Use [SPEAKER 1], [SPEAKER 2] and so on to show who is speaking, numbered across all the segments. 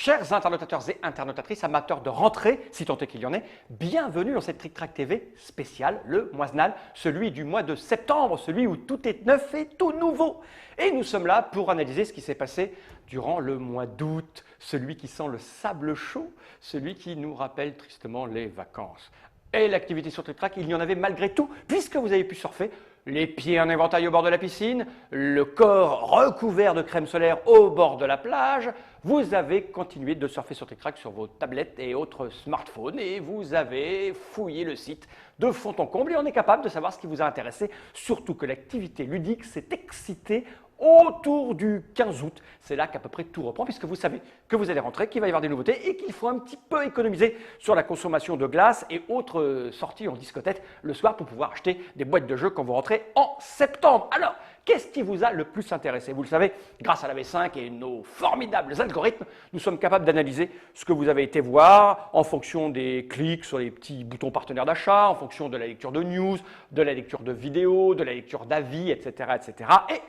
[SPEAKER 1] Chers internautateurs et internautatrices, amateurs de rentrée, si tant est qu'il y en ait, bienvenue dans cette Trick Track TV spéciale, le Moisenal, celui du mois de septembre, celui où tout est neuf et tout nouveau. Et nous sommes là pour analyser ce qui s'est passé durant le mois d'août, celui qui sent le sable chaud, celui qui nous rappelle tristement les vacances. Et l'activité sur Trick Track, il y en avait malgré tout, puisque vous avez pu surfer les pieds en éventail au bord de la piscine, le corps recouvert de crème solaire au bord de la plage. Vous avez continué de surfer sur Trick Track sur vos tablettes et autres smartphones et vous avez fouillé le site de fond en comble et on est capable de savoir ce qui vous a intéressé, surtout que l'activité ludique s'est excitée autour du 15 août. C'est là qu'à peu près tout reprend puisque vous savez que vous allez rentrer, qu'il va y avoir des nouveautés et qu'il faut un petit peu économiser sur la consommation de glace et autres sorties en discothèque le soir pour pouvoir acheter des boîtes de jeux quand vous rentrez en septembre. Alors, qu'est-ce qui vous a le plus intéressé? Vous le savez, grâce à la V5 et nos formidables algorithmes, nous sommes capables d'analyser ce que vous avez été voir en fonction des clics sur les petits boutons partenaires d'achat, en fonction de la lecture de news, de la lecture de vidéos, de la lecture d'avis, etc., etc. Et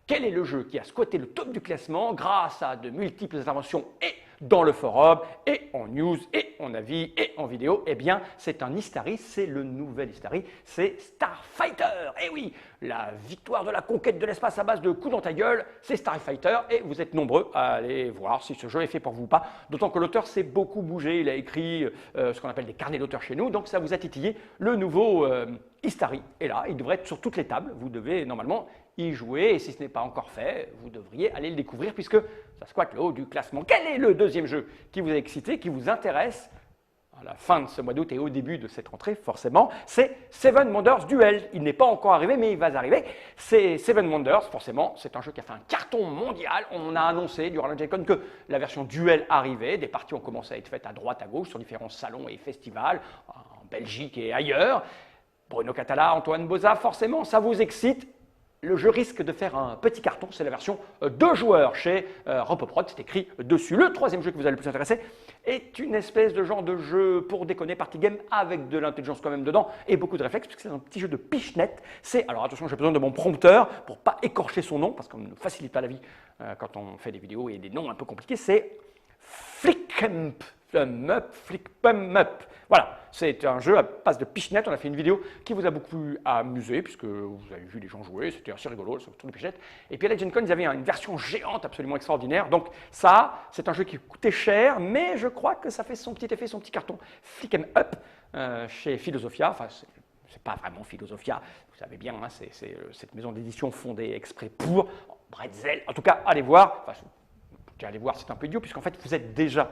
[SPEAKER 1] quel est le jeu qui a squatté le top du classement grâce à de multiples interventions et dans le forum, et en news, et en avis, et en vidéo? Eh bien, c'est un Istari, c'est le nouvel Istari, c'est Starfighter. Eh oui, la victoire de la conquête de l'espace à base de coups dans ta gueule, c'est Starfighter, et vous êtes nombreux à aller voir si ce jeu est fait pour vous ou pas, d'autant que l'auteur s'est beaucoup bougé, il a écrit ce qu'on appelle des carnets d'auteur chez nous, donc ça vous a titillé. Le nouveau Istari est là, il devrait être sur toutes les tables, vous devez normalement y jouer, et si ce n'est pas encore fait, vous devriez aller le découvrir puisque ça squatte le haut du classement. Quel est le deuxième jeu qui vous a excité, qui vous intéresse à la fin de ce mois d'août et au début de cette rentrée, forcément? C'est Seven Wonders Duel. Il n'est pas encore arrivé, mais il va arriver. C'est Seven Wonders, forcément, c'est un jeu qui a fait un carton mondial. On a annoncé durant la Gen-Con que la version Duel arrivait. Des parties ont commencé à être faites à droite, à gauche, sur différents salons et festivals, en Belgique et ailleurs. Bruno Catala, Antoine Boza, forcément, ça vous excite. Le jeu risque de faire un petit carton, c'est la version 2 joueurs chez Ropoprod, c'est écrit dessus. Le troisième jeu qui vous a le plus intéressé est une espèce de genre de jeu pour déconner, party game, avec de l'intelligence quand même dedans et beaucoup de réflexes, puisque c'est un petit jeu de pichenette. C'est, alors attention, j'ai besoin de mon prompteur pour ne pas écorcher son nom, parce qu'on ne facilite pas la vie quand on fait des vidéos et des noms un peu compliqués, c'est Flick'em Up. Voilà, c'est un jeu à base de pichenette. On a fait une vidéo qui vous a beaucoup amusé puisque vous avez vu les gens jouer, c'était assez rigolo, sur le pichenette. Et puis à la Gen-Con, ils avaient une version géante absolument extraordinaire. Donc ça, c'est un jeu qui coûtait cher, mais je crois que ça fait son petit effet, son petit carton. Flick'em Up chez Philosophia. Enfin, c'est pas vraiment Philosophia, vous savez bien, hein, c'est cette maison d'édition fondée exprès pour Bretzel. En tout cas, allez voir. Enfin, allez voir, c'est un peu idiot puisqu'en fait, vous êtes déjà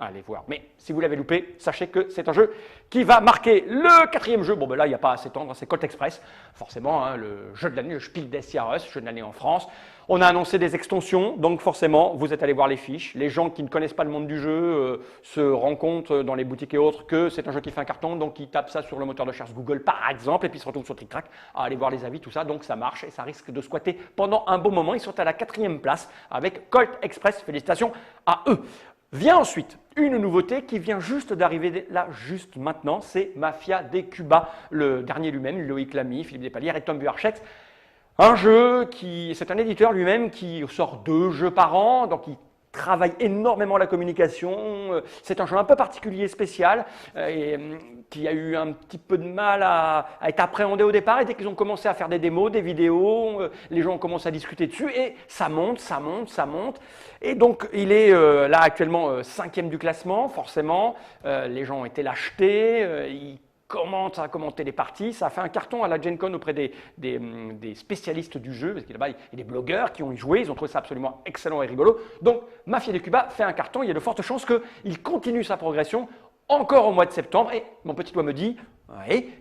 [SPEAKER 1] allez voir. Mais si vous l'avez loupé, sachez que c'est un jeu qui va marquer le quatrième jeu. Bon, ben là, il n'y a pas à s'étendre, c'est Colt Express. Forcément, hein, le jeu de l'année, le Spiel des Jahres, jeu de l'année en France. On a annoncé des extensions, donc forcément, vous êtes allé voir les fiches. Les gens qui ne connaissent pas le monde du jeu se rendent compte dans les boutiques et autres que c'est un jeu qui fait un carton, donc ils tapent ça sur le moteur de recherche Google, par exemple, et puis ils se retrouvent sur Trick Track à aller voir les avis, tout ça. Donc ça marche et ça risque de squatter pendant un bon moment. Ils sont à la 4e place avec Colt Express. Félicitations à eux. Vient ensuite une nouveauté qui vient juste d'arriver là, juste maintenant, c'est Mafia des Cuba, le dernier lui-même, Loïc Lamy, Philippe Despalières et Tom Buarchex. Un jeu qui, c'est un éditeur lui-même qui sort 2 jeux par an, donc il travaille énormément la communication. C'est un jeu un peu particulier, spécial, qui a eu un petit peu de mal à être appréhendé au départ. Et dès qu'ils ont commencé à faire des démos, des vidéos, les gens ont commencé à discuter dessus et ça monte, ça monte, ça monte. Et donc, il est là actuellement 5e du classement, forcément. Les gens ont été l'acheter, ils commence à commenter les parties. Ça a fait un carton à la Gen-Con auprès des spécialistes du jeu, parce que là-bas, il y a des blogueurs qui ont y joué, ils ont trouvé ça absolument excellent et rigolo. Donc, Mafia des Cuba fait un carton, il y a de fortes chances qu'il continue sa progression encore au mois de septembre. Et mon petit doigt me dit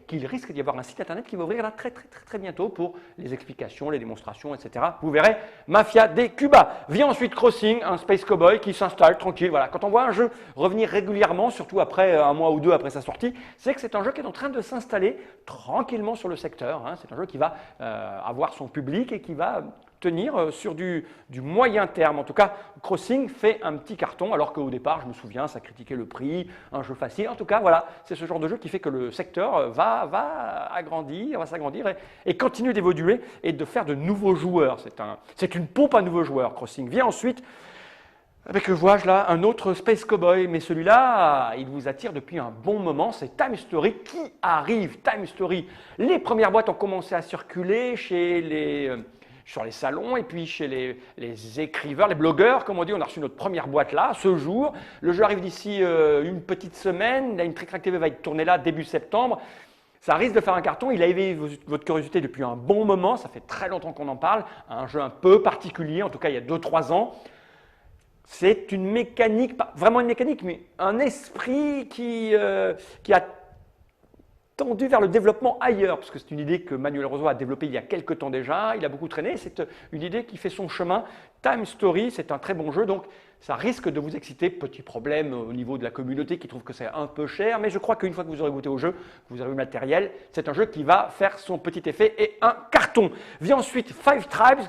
[SPEAKER 1] qu'il risque d'y avoir un site internet qui va ouvrir là très bientôt pour les explications, les démonstrations, etc. Vous verrez, Mafia des Cuba. Vient ensuite Crossing, un Space Cowboy qui s'installe tranquille. Voilà. Quand on voit un jeu revenir régulièrement, surtout après un mois ou 2 après sa sortie, c'est que c'est un jeu qui est en train de s'installer tranquillement sur le secteur. Hein. C'est un jeu qui va avoir son public et qui va tenir sur du moyen terme. En tout cas, Crossing fait un petit carton, alors qu'au départ, je me souviens, ça critiquait le prix, un jeu facile. En tout cas, voilà, c'est ce genre de jeu qui fait que le secteur va s'agrandir et continue d'évoluer et de faire de nouveaux joueurs. C'est une pompe à nouveaux joueurs, Crossing. Vient ensuite Avec, vois-je là, un autre Space Cowboy, mais celui-là, il vous attire depuis un bon moment, c'est Time Story qui arrive. Time Story, les premières boîtes ont commencé à circuler sur les salons et puis chez les écrivains, les blogueurs, comme on dit. On a reçu notre première boîte là, ce jour. Le jeu arrive d'ici une petite semaine, une Trick Track TV va être tournée là début septembre. Ça risque de faire un carton, il a éveillé votre curiosité depuis un bon moment, ça fait très longtemps qu'on en parle, un jeu un peu particulier, en tout cas il y a 2-3 ans. C'est une mécanique, pas vraiment une mécanique, mais un esprit qui a tendu vers le développement ailleurs, parce que c'est une idée que Manuel Rozo a développée il y a quelques temps déjà, il a beaucoup traîné, c'est une idée qui fait son chemin. Time Story, c'est un très bon jeu, donc ça risque de vous exciter. Petit problème au niveau de la communauté qui trouve que c'est un peu cher, mais je crois qu'une fois que vous aurez goûté au jeu, que vous aurez eu le matériel, c'est un jeu qui va faire son petit effet et un carton. Vient ensuite Five Tribes.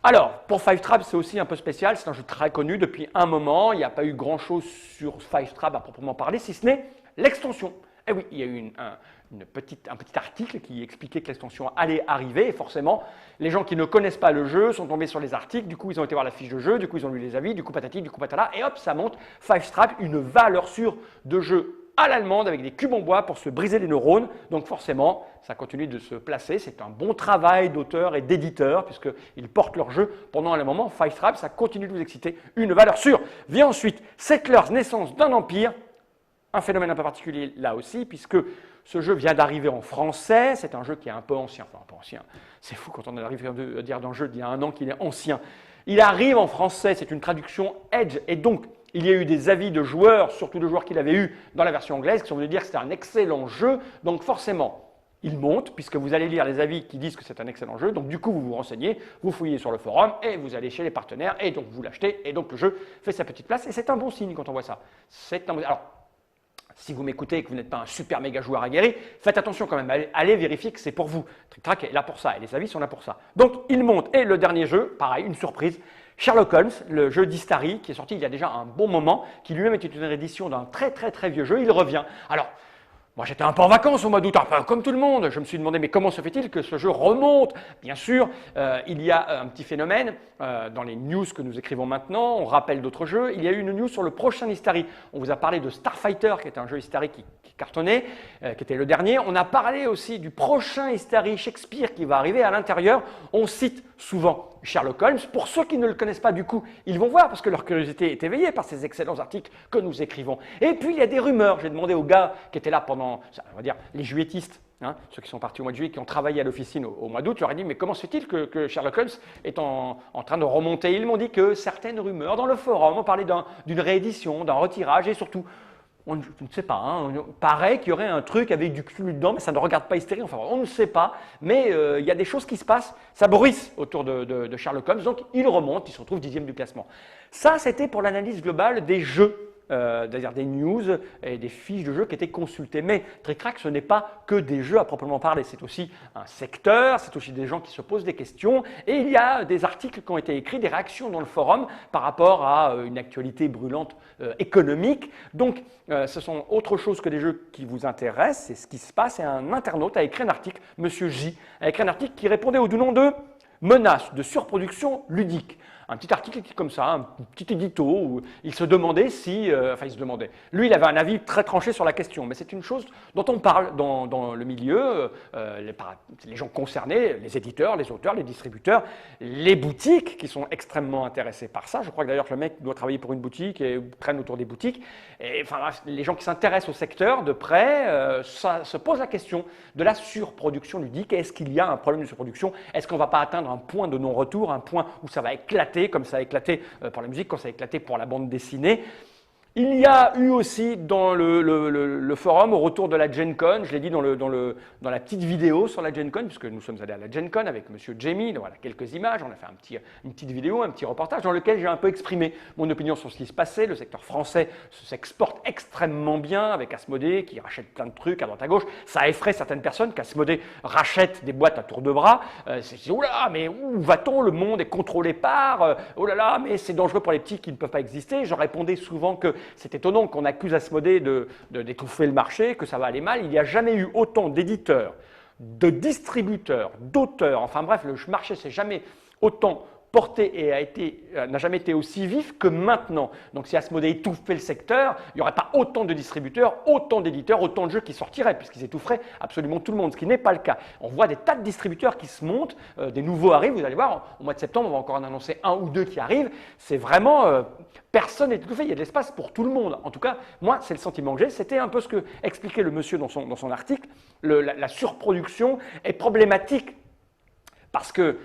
[SPEAKER 1] Alors, pour Five Tribes, c'est aussi un peu spécial, c'est un jeu très connu depuis un moment, il n'y a pas eu grand-chose sur Five Tribes à proprement parler, si ce n'est l'extension. Eh oui, il y a eu un petit article qui expliquait que l'extension allait arriver, et forcément, les gens qui ne connaissent pas le jeu sont tombés sur les articles, du coup ils ont été voir la fiche de jeu, du coup ils ont lu les avis, du coup patati, du coup patala, et hop, ça monte, Five Tribes, une valeur sûre de jeu à l'allemande avec des cubes en bois pour se briser les neurones. Donc forcément, ça continue de se placer. C'est un bon travail d'auteur et d'éditeur puisqu'ils portent leur jeu pendant un moment. Five Tribes, ça continue de vous exciter. Une valeur sûre. Vient ensuite Settlers, naissance d'un empire. Un phénomène un peu particulier là aussi puisque ce jeu vient d'arriver en français. C'est un jeu qui est un peu ancien. Enfin, un peu ancien. C'est fou quand on arrive à dire d'un jeu d'il y a un an qu'il est ancien. Il arrive en français. C'est une traduction Edge et donc il y a eu des avis de joueurs, surtout de joueurs qu'il avait eu dans la version anglaise, qui sont venus dire que c'était un excellent jeu. Donc forcément, il monte, puisque vous allez lire les avis qui disent que c'est un excellent jeu. Donc du coup, vous vous renseignez, vous fouillez sur le forum, et vous allez chez les partenaires, et donc vous l'achetez, et donc le jeu fait sa petite place. Et c'est un bon signe quand on voit ça. Alors, si vous m'écoutez et que vous n'êtes pas un super méga joueur aguerri, faites attention quand même, allez vérifier que c'est pour vous. Trick Track est là pour ça, et les avis sont là pour ça. Donc il monte, et le dernier jeu, pareil, une surprise, Sherlock Holmes, le jeu d'Istari, qui est sorti il y a déjà un bon moment, qui lui-même était une réédition d'un très vieux jeu, il revient. Alors, moi j'étais un peu en vacances au mois d'août, comme tout le monde, je me suis demandé mais comment se fait-il que ce jeu remonte? Bien sûr, il y a un petit phénomène dans les news que nous écrivons maintenant, on rappelle d'autres jeux, il y a eu une news sur le prochain Istari. On vous a parlé de Starfighter, qui est un jeu Istari qui cartonnait, qui était le dernier. On a parlé aussi du prochain Istari Shakespeare qui va arriver à l'intérieur. On cite souvent Sherlock Holmes. Pour ceux qui ne le connaissent pas, du coup, ils vont voir parce que leur curiosité est éveillée par ces excellents articles que nous écrivons. Et puis, il y a des rumeurs. J'ai demandé aux gars qui étaient là pendant, on va dire, les juilletistes, ceux qui sont partis au mois de juillet, qui ont travaillé à l'officine au mois d'août, je leur ai dit, mais comment se fait-il que Sherlock Holmes est en train de remonter? Ils m'ont dit que certaines rumeurs dans le forum ont parlé d'une réédition, d'un retirage et surtout, je ne sais pas, paraît qu'il y aurait un truc avec du cul dedans, mais ça ne regarde pas Hystérie, enfin on ne sait pas, mais il y a des choses qui se passent, ça bruisse autour de Sherlock Holmes, donc il remonte, il se retrouve 10e du classement. Ça, c'était pour l'analyse globale des jeux. C'est-à-dire des news et des fiches de jeux qui étaient consultées. Mais Trick Track, ce n'est pas que des jeux à proprement parler, c'est aussi un secteur, c'est aussi des gens qui se posent des questions, et il y a des articles qui ont été écrits, des réactions dans le forum par rapport à une actualité brûlante économique. Donc, ce sont autre chose que des jeux qui vous intéressent, c'est ce qui se passe, et un internaute a écrit un article, Monsieur J, a écrit un article qui répondait au nom de menaces de surproduction ludique. Un petit article comme ça, un petit édito où il se demandait si, lui il avait un avis très tranché sur la question, mais c'est une chose dont on parle dans le milieu, les gens concernés, les éditeurs, les auteurs, les distributeurs, les boutiques qui sont extrêmement intéressés par ça. Je crois que d'ailleurs le mec doit travailler pour une boutique et traîne autour des boutiques. Et enfin, les gens qui s'intéressent au secteur de près se posent la question de la surproduction ludique. Est-ce qu'il y a un problème de surproduction? Est-ce qu'on ne va pas atteindre un point de non-retour, un point où ça va éclater comme ça a éclaté pour la musique, comme ça a éclaté pour la bande dessinée? Il y a eu aussi dans le forum, au retour de la Gen Con, je l'ai dit dans la petite vidéo sur la Gen Con, puisque nous sommes allés à la Gen Con avec Monsieur Jamie, voilà quelques images, on a fait une petite vidéo, un petit reportage dans lequel j'ai un peu exprimé mon opinion sur ce qui se passait. Le secteur français s'exporte extrêmement bien avec Asmodée qui rachète plein de trucs à droite à gauche. Ça effraie certaines personnes qu'Asmodée rachète des boîtes à tour de bras. C'est oh là là, mais où va-t-on? Le monde est contrôlé par, oh là là, mais c'est dangereux pour les petits qui ne peuvent pas exister. Je répondais souvent que c'est étonnant qu'on accuse Asmodée d'étouffer le marché, que ça va aller mal. Il n'y a jamais eu autant d'éditeurs, de distributeurs, d'auteurs, enfin bref, le marché s'est jamais autant porté et n'a jamais été aussi vif que maintenant. Donc si Asmodée étouffait le secteur, il n'y aurait pas autant de distributeurs, autant d'éditeurs, autant de jeux qui sortiraient, puisqu'ils étoufferaient absolument tout le monde, ce qui n'est pas le cas. On voit des tas de distributeurs qui se montent, des nouveaux arrivent, vous allez voir, au mois de septembre, on va encore en annoncer un ou deux qui arrivent. C'est vraiment, personne n'est étouffé, il y a de l'espace pour tout le monde. En tout cas, moi, c'est le sentiment que j'ai. C'était un peu ce que expliquait le monsieur dans son article. La surproduction est problématique parce que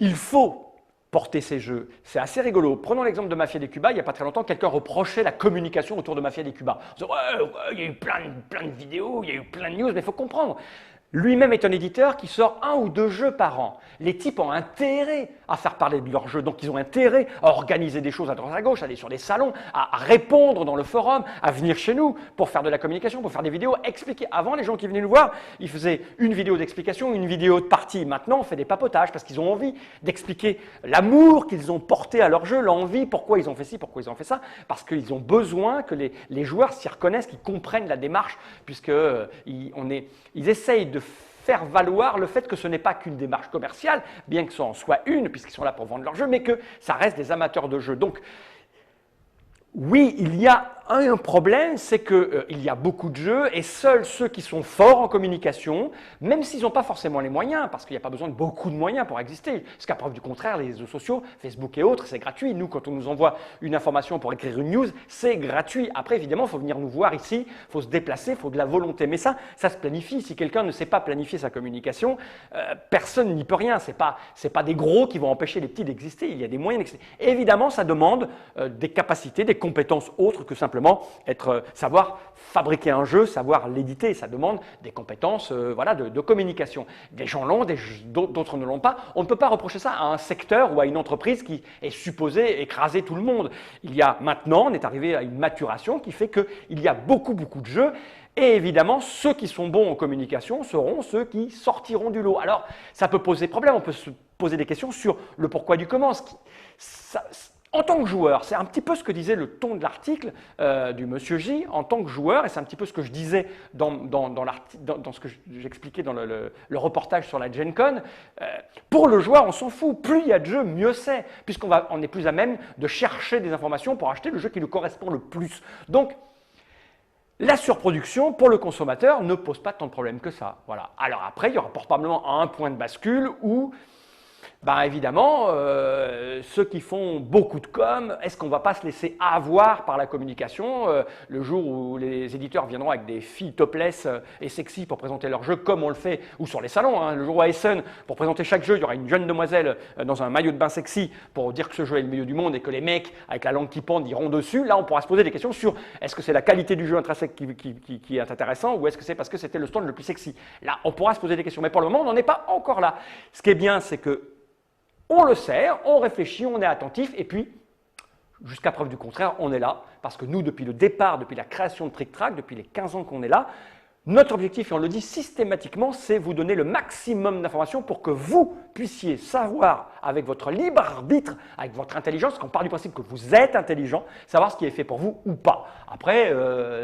[SPEAKER 1] il faut porter ces jeux. C'est assez rigolo. Prenons l'exemple de Mafia des Cuba. Il n'y a pas très longtemps, quelqu'un reprochait la communication autour de Mafia des Cuba. On disait, ouais, il y a eu plein de vidéos, il y a eu plein de news, mais il faut comprendre. Lui-même est un éditeur qui sort 1 ou 2 jeux par an. Les types ont intérêt à faire parler de leurs jeux, donc ils ont intérêt à organiser des choses à droite à gauche, à aller sur des salons, à répondre dans le forum, à venir chez nous pour faire de la communication, pour faire des vidéos, expliquer. Avant, les gens qui venaient nous voir, ils faisaient une vidéo d'explication, une vidéo de partie. Maintenant, on fait des papotages parce qu'ils ont envie d'expliquer l'amour qu'ils ont porté à leur jeu, l'envie, pourquoi ils ont fait ci, pourquoi ils ont fait ça, parce qu'ils ont besoin que les joueurs s'y reconnaissent, qu'ils comprennent la démarche, puisqu'ils essayent de faire valoir le fait que ce n'est pas qu'une démarche commerciale, bien que ce en soit une, puisqu'ils sont là pour vendre leur jeu, mais que ça reste des amateurs de jeux. Donc, oui, il y a un problème, c'est qu'il y a beaucoup de jeux et seuls ceux qui sont forts en communication, même s'ils n'ont pas forcément les moyens, parce qu'il n'y a pas besoin de beaucoup de moyens pour exister, parce qu'à preuve du contraire, les réseaux sociaux, Facebook et autres, c'est gratuit. Nous, quand on nous envoie une information pour écrire une news, c'est gratuit. Après, évidemment, il faut venir nous voir ici, il faut se déplacer, il faut de la volonté. Mais ça se planifie. Si quelqu'un ne sait pas planifier sa communication, personne n'y peut rien. Ce n'est pas des gros qui vont empêcher les petits d'exister. Il y a des moyens d'exister. Évidemment, ça demande des capacités, des compétences autres que simplement savoir fabriquer un jeu, savoir l'éditer. Ça demande des compétences de communication. Des gens l'ont, d'autres ne l'ont pas. On ne peut pas reprocher ça à un secteur ou à une entreprise qui est supposée écraser tout le monde. Maintenant, on est arrivé à une maturation qui fait qu'il y a beaucoup de jeux. Et évidemment, ceux qui sont bons en communication seront ceux qui sortiront du lot. Alors, ça peut poser problème. On peut se poser des questions sur le pourquoi du comment. En tant que joueur, c'est un petit peu ce que disait le ton de l'article du monsieur J. En tant que joueur, et c'est un petit peu ce que je disais dans ce que j'expliquais dans le reportage sur la Gen Con, pour le joueur, on s'en fout. Plus il y a de jeux, mieux c'est, puisqu'on est plus à même de chercher des informations pour acheter le jeu qui lui correspond le plus. Donc, la surproduction, pour le consommateur, ne pose pas tant de problèmes que ça. Voilà. Alors après, il y aura probablement un point de bascule où évidemment, ceux qui font beaucoup de com, est-ce qu'on ne va pas se laisser avoir par la communication le jour où les éditeurs viendront avec des filles topless et sexy pour présenter leur jeu, comme on le fait, ou sur les salons, le jour où à Essen, pour présenter chaque jeu, il y aura une jeune demoiselle dans un maillot de bain sexy pour dire que ce jeu est le milieu du monde et que les mecs, avec la langue qui pend, iront dessus. Là, on pourra se poser des questions sur est-ce que c'est la qualité du jeu intrinsèque qui est intéressant ou est-ce que c'est parce que c'était le stand le plus sexy. Là, on pourra se poser des questions, mais pour le moment, on n'en est pas encore là. Ce qui est bien, c'est que on le sert, on réfléchit, on est attentif, et puis, jusqu'à preuve du contraire, on est là, parce que nous, depuis le départ, depuis la création de Trick Track, depuis les 15 ans qu'on est là, notre objectif, et on le dit systématiquement, c'est vous donner le maximum d'informations pour que vous puissiez savoir, avec votre libre arbitre, avec votre intelligence, qu'on part du principe que vous êtes intelligent, savoir ce qui est fait pour vous ou pas. Après,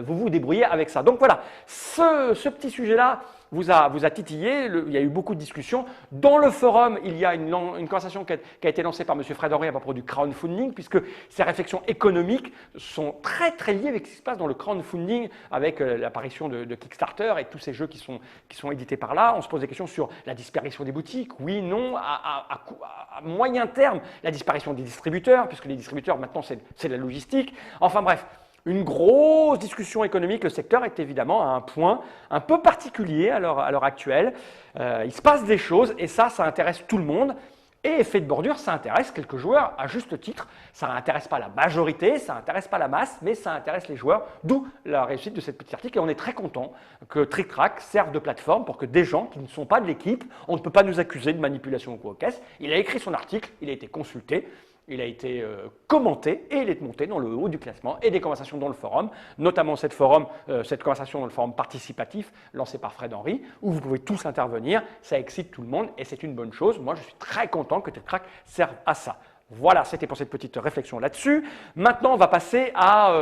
[SPEAKER 1] vous vous débrouillez avec ça. Donc voilà, ce petit sujet-là vous a titillé, il y a eu beaucoup de discussions. Dans le forum, il y a une conversation qui a été lancée par M. Fred Henry à propos du crowdfunding, puisque ces réflexions économiques sont très très liées avec ce qui se passe dans le crowdfunding, avec l'apparition de Kickstarter et tous ces jeux qui sont édités par là. On se pose des questions sur la disparition des boutiques, oui, non, à moyen terme, la disparition des distributeurs, puisque les distributeurs maintenant c'est la logistique. Enfin bref. Une grosse discussion économique, le secteur est évidemment à un point un peu particulier à l'heure actuelle. Il se passe des choses et ça intéresse tout le monde. Et effet de bordure, ça intéresse quelques joueurs à juste titre. Ça n'intéresse pas la majorité, ça n'intéresse pas la masse, mais ça intéresse les joueurs, d'où la réussite de cette petite article. Et on est très content que Trick Track serve de plateforme pour que des gens qui ne sont pas de l'équipe, on ne peut pas nous accuser de manipulation ou quoi que ce soit. Il a écrit son article, il a été consulté. Il a été commenté et il est monté dans le haut du classement et des conversations dans le forum, notamment cette conversation dans le forum participatif lancé par Fred Henry, où vous pouvez tous intervenir, ça excite tout le monde et c'est une bonne chose. Moi, je suis très content que Trick Track serve à ça. Voilà, c'était pour cette petite réflexion là-dessus. Maintenant, on va passer à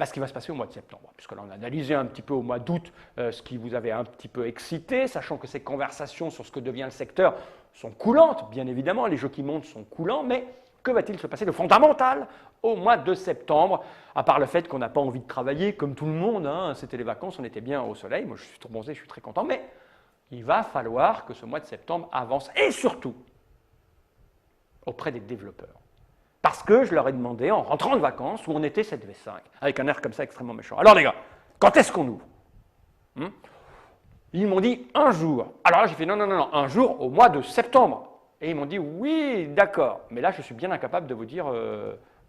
[SPEAKER 1] ce qui va se passer au mois de septembre, puisque là, on a analysé un petit peu au mois d'août ce qui vous avait un petit peu excité, sachant que ces conversations sur ce que devient le secteur sont coulantes, bien évidemment, les jeux qui montent sont coulants, mais que va-t-il se passer de fondamental au mois de septembre, à part le fait qu'on n'a pas envie de travailler, comme tout le monde, hein, c'était les vacances, on était bien au soleil, moi je suis tout bronzé, je suis très content, mais il va falloir que ce mois de septembre avance, et surtout auprès des développeurs. Parce que je leur ai demandé, en rentrant de vacances, où on était cette V5, avec un air comme ça extrêmement méchant. Alors les gars, quand est-ce qu'on ouvre? Ils m'ont dit un jour. Alors là, j'ai fait non, un jour au mois de septembre. Et ils m'ont dit oui, d'accord. Mais là, je suis bien incapable de vous dire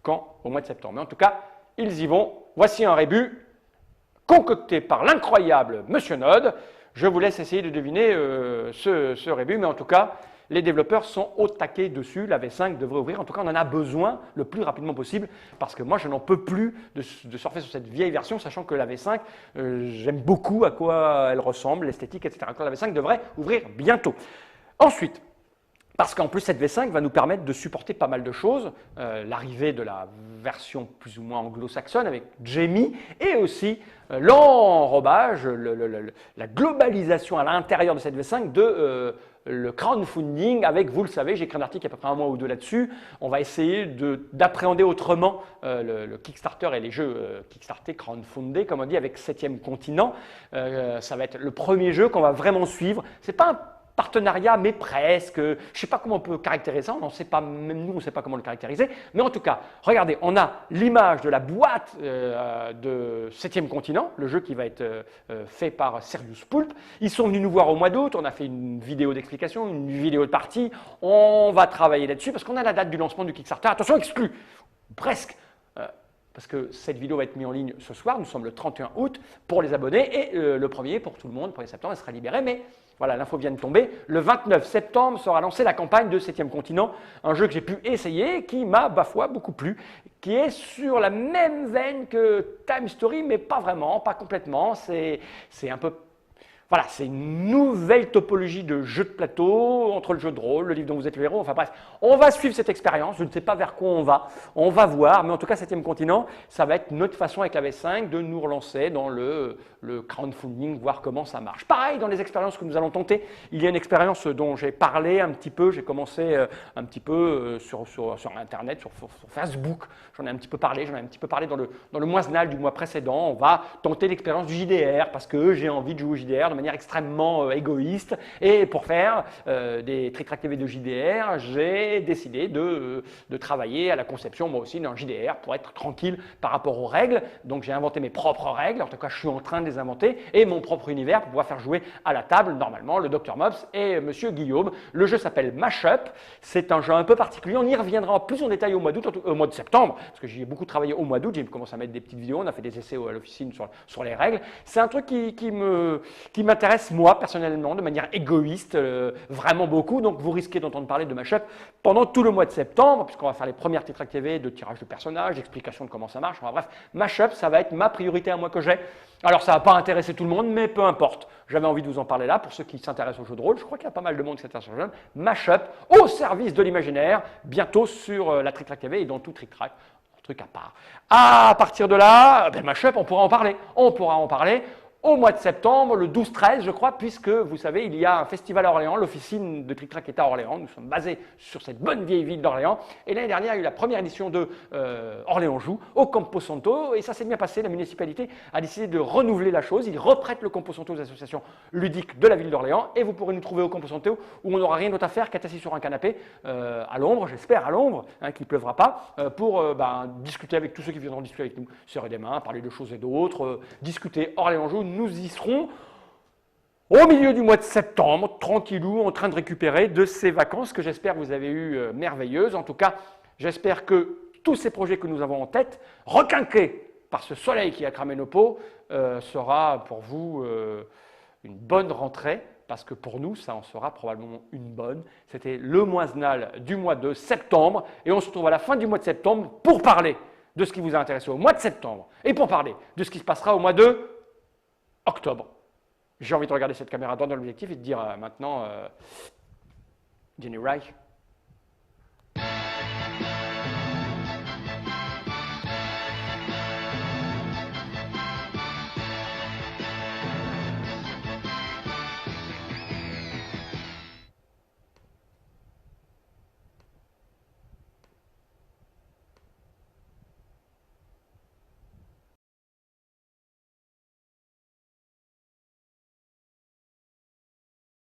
[SPEAKER 1] quand au mois de septembre. Mais en tout cas, ils y vont. Voici un rébut concocté par l'incroyable Monsieur Node. Je vous laisse essayer de deviner ce rébut, mais en tout cas, les développeurs sont au taquet dessus. La V5 devrait ouvrir. En tout cas, on en a besoin le plus rapidement possible parce que moi, je n'en peux plus de surfer sur cette vieille version, sachant que la V5, j'aime beaucoup à quoi elle ressemble, l'esthétique, etc. Donc, la V5 devrait ouvrir bientôt. Ensuite, parce qu'en plus, cette V5 va nous permettre de supporter pas mal de choses. L'arrivée de la version plus ou moins anglo-saxonne avec Jamie et aussi l'enrobage, la globalisation à l'intérieur de cette V5 de le crowdfunding avec, vous le savez, j'ai écrit un article il y a à peu près un mois ou deux là-dessus. On va essayer d'appréhender autrement le Kickstarter et les jeux Kickstarter, crowdfundés, comme on dit, avec 7e continent. Ça va être le premier jeu qu'on va vraiment suivre. C'est pas un partenariat, mais presque. Je ne sais pas comment on peut caractériser ça, on ne sait pas, même nous, on ne sait pas comment le caractériser. Mais en tout cas, regardez, on a l'image de la boîte de 7e continent, le jeu qui va être fait par Serious Poulp. Ils sont venus nous voir au mois d'août, on a fait une vidéo d'explication, une vidéo de partie. On va travailler là-dessus parce qu'on a la date du lancement du Kickstarter. Attention, exclu, presque. Parce que cette vidéo va être mise en ligne ce soir, nous sommes le 31 août pour les abonnés et le 1er pour tout le monde, le 1er septembre, elle sera libérée, mais voilà, l'info vient de tomber. Le 29 septembre sera lancée la campagne de 7e continent, un jeu que j'ai pu essayer, qui m'a, foi, beaucoup plu, qui est sur la même veine que Time Story, mais pas vraiment, pas complètement, c'est un peu... Voilà, c'est une nouvelle topologie de jeu de plateau, entre le jeu de rôle, le livre dont vous êtes le héros, enfin bref, on va suivre cette expérience, je ne sais pas vers quoi on va voir, mais en tout cas, 7e continent, ça va être notre façon avec la V5 de nous relancer dans le crowdfunding, voir comment ça marche. Pareil, dans les expériences que nous allons tenter, il y a une expérience dont j'ai parlé un petit peu, j'ai commencé un petit peu sur Internet, sur Facebook, j'en ai un petit peu parlé, dans le moisenal du mois précédent, on va tenter l'expérience du JDR, parce que j'ai envie de jouer au JDR de manière extrêmement égoïste. Et pour faire des Trick TV de JDR, j'ai décidé de travailler à la conception, moi aussi, d'un JDR pour être tranquille par rapport aux règles. Donc j'ai inventé mes propres règles, en tout cas je suis en train de les inventer, et mon propre univers pour pouvoir faire jouer à la table, normalement, le Dr Mops et Monsieur Guillaume. Le jeu s'appelle Mashup, c'est un jeu un peu particulier, on y reviendra en plus en détail au mois d'août, au mois de septembre, parce que j'y ai beaucoup travaillé au mois d'août, j'ai commencé à mettre des petites vidéos, on a fait des essais à l'officine sur les règles. C'est un truc qui m'intéresse moi personnellement de manière égoïste vraiment beaucoup, donc vous risquez d'entendre parler de Mashup pendant tout le mois de septembre puisqu'on va faire les premières Trick TV de tirage de personnages, d'explication de comment ça marche, enfin bref, Mashup ça va être ma priorité à moi que j'ai. Alors ça ne va pas intéresser tout le monde mais peu importe, j'avais envie de vous en parler là pour ceux qui s'intéressent au jeu de rôle, je crois qu'il y a pas mal de monde qui s'intéresse au jeu. Mashup au service de l'imaginaire, bientôt sur la Trick TV et dans tout Trick Track. Truc à part. À partir de là, Mashup, on pourra en parler. On pourra en parler au mois de septembre, le 12-13, je crois, puisque, vous savez, il y a un festival à Orléans, l'officine de Trick Track est à Orléans, nous sommes basés sur cette bonne vieille ville d'Orléans, et l'année dernière, il y a eu la première édition de Orléans Joue au Campo Santo, et ça s'est bien passé, la municipalité a décidé de renouveler la chose, ils reprêtent le Campo Santo aux associations ludiques de la ville d'Orléans, et vous pourrez nous trouver au Campo Santo, où on n'aura rien d'autre à faire qu'être assis sur un canapé, à l'ombre, j'espère à l'ombre, hein, qu'il ne pleuvra pas, pour discuter avec tous ceux qui viendront discuter avec nous, serrer des mains, parler de choses et d'autres, discuter Orléans Joue, nous y serons au milieu du mois de septembre, tranquillou, en train de récupérer de ces vacances que j'espère vous avez eues merveilleuses. En tout cas, j'espère que tous ces projets que nous avons en tête, requinqués par ce soleil qui a cramé nos peaux, sera pour vous une bonne rentrée, parce que pour nous, ça en sera probablement une bonne. C'était le moisenal du mois de septembre, et on se retrouve à la fin du mois de septembre pour parler de ce qui vous a intéressé au mois de septembre, et pour parler de ce qui se passera au mois de octobre. J'ai envie de regarder cette caméra droite dans l'objectif et de dire maintenant, Jenny Reich,